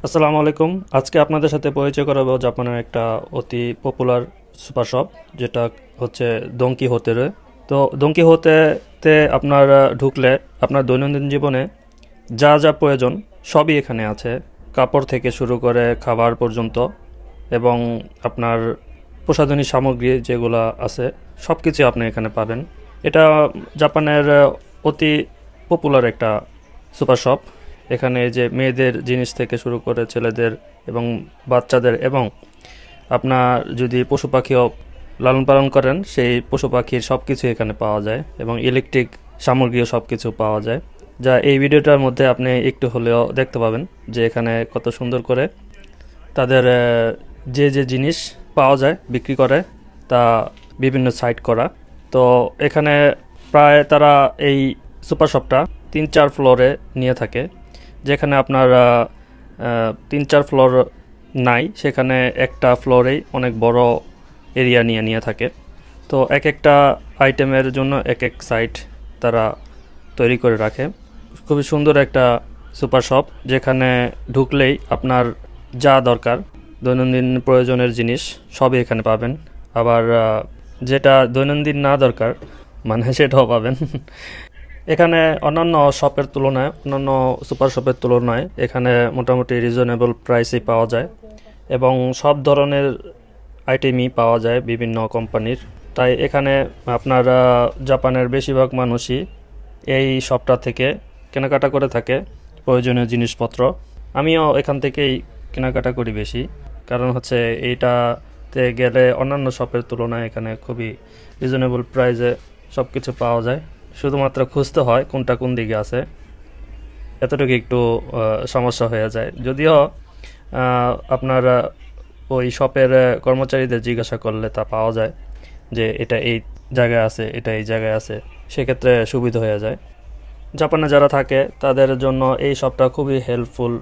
আসসালামু আলাইকুম। আজকে আপনাদের সাথে পরিচয় করাবো জাপানের একটা অতি পপুলার সুপার শপ, যেটা হচ্ছে দোনকি হোতেরে। তো দোনকি হোতেতে আপনার ঢুকলে আপনার দৈনন্দিন জীবনে যা যা প্রয়োজন সবই এখানে আছে, কাপড় থেকে শুরু করে খাবার পর্যন্ত, এবং আপনার প্রসাধনী সামগ্রী যেগুলো আছে সব কিছু আপনি এখানে পাবেন। এটা জাপানের অতি পপুলার একটা সুপার শপ। এখানে যে মেয়েদের জিনিস থেকে শুরু করে ছেলেদের এবং বাচ্চাদের, এবং আপনার যদি পশু পাখিও লালন পালন করেন সেই পশু পাখির সব কিছু এখানে পাওয়া যায়, এবং ইলেকট্রিক সামগ্রীও সব কিছু পাওয়া যায়, যা এই ভিডিওটার মধ্যে আপনি একটু হলেও দেখতে পাবেন যে এখানে কত সুন্দর করে তাদের যে যে জিনিস পাওয়া যায় বিক্রি করে তা বিভিন্ন সাইট করা। তো এখানে প্রায় তারা এই সুপার শপটা 3-4 ফ্লোরে নিয়ে থাকে। যেখানে আপনার 3-4 ফ্লোর নাই, সেখানে একটা ফ্লোরেই অনেক বড় এরিয়া নিয়ে থাকে। তো এক একটা আইটেমের জন্য এক এক সাইট তারা তৈরি করে রাখে। খুবই সুন্দর একটা সুপার শপ, যেখানে ঢুকলেই আপনার যা দরকার দৈনন্দিন প্রয়োজনের জিনিস সবই এখানে পাবেন। আবার যেটা দৈনন্দিন না দরকার মানে সেটাও পাবেন। এখানে অন্যান্য শপের তুলনায়, অন্যান্য সুপার শপের তুলনায় এখানে মোটামুটি রিজনেবল প্রাইসেই পাওয়া যায়, এবং সব ধরনের আইটেমই পাওয়া যায় বিভিন্ন কোম্পানির। তাই এখানে আপনার জাপানের বেশিরভাগ মানুষই এই শপটা থেকে কেনাকাটা করে থাকে প্রয়োজনীয় জিনিসপত্র। আমিও এখান থেকেই কেনাকাটা করি বেশি, কারণ হচ্ছে এইটাতে গেলে অন্যান্য শপের তুলনায় এখানে খুবই রিজনেবল প্রাইসে সব কিছু পাওয়া যায়। শুধুমাত্র খুঁজতে হয় কোনটা কোন দিকে আছে, এতটুকু একটু সমস্যা হয়ে যায়। যদিও আপনার ওই শপের কর্মচারীদের জিজ্ঞাসা করলে তা পাওয়া যায় যে এটা এই জায়গায় আছে, এটা এই জায়গায় আছে, সেক্ষেত্রে সুবিধা হয়ে যায়। জাপানে যারা থাকে তাদের জন্য এই শপটা খুবই হেল্পফুল।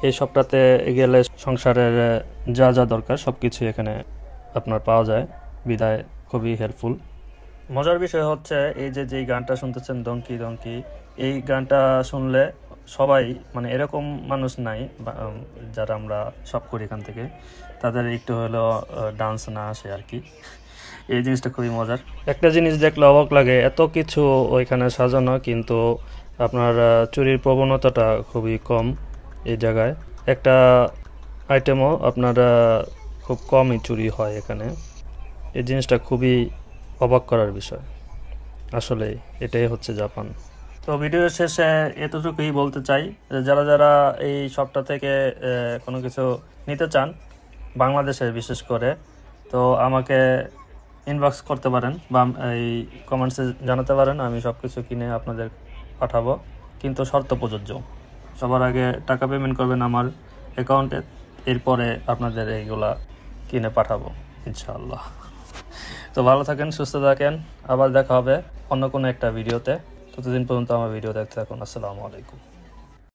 এই শপটাতে গেলে সংসারের যা যা দরকার সব কিছু এখানে আপনার পাওয়া যায়, বিদায় খুবই হেল্পফুল। মজার বিষয় হচ্ছে এই যে যেই গানটা শুনতেছেন ডঙ্কি ডঙ্কি, এই গানটা শুনলে সবাই মানে এরকম মানুষ নাই যারা আমরা সব করি এখান থেকে, তাদের একটু হলেও ডান্স না আসে আর কি। এই জিনিসটা খুবই মজার। একটা জিনিস দেখলে অবাক লাগে, এত কিছু ওইখানে সাজানো, কিন্তু আপনার চুরির প্রবণতাটা খুবই কম এই জায়গায়। একটা আইটেমও আপনার খুব কমই চুরি হয় এখানে। এই জিনিসটা খুবই অবাক করার বিষয়। আসলে এটাই হচ্ছে জাপান। তো ভিডিওর শেষে এতটুকুই বলতে চাই, যারা যারা এই শপটা থেকে কোনো কিছু নিতে চান বাংলাদেশের বিশেষ করে, তো আমাকে ইনবক্স করতে পারেন বা এই কমেন্টসে জানাতে পারেন। আমি সব কিছু কিনে আপনাদের পাঠাবো, কিন্তু শর্ত প্রযোজ্য। সবার আগে টাকা পেমেন্ট করবেন আমার অ্যাকাউন্টে, এরপরে আপনাদের এইগুলা কিনে পাঠাবো ইনশাআল্লাহ। তো ভালো থাকেন, সুস্থ থাকেন, আবার দেখা হবে অন্য কোনো একটা ভিডিওতে। ততদিন পর্যন্ত আমার ভিডিও দেখতে থাকুন। আসসালামু আলাইকুম।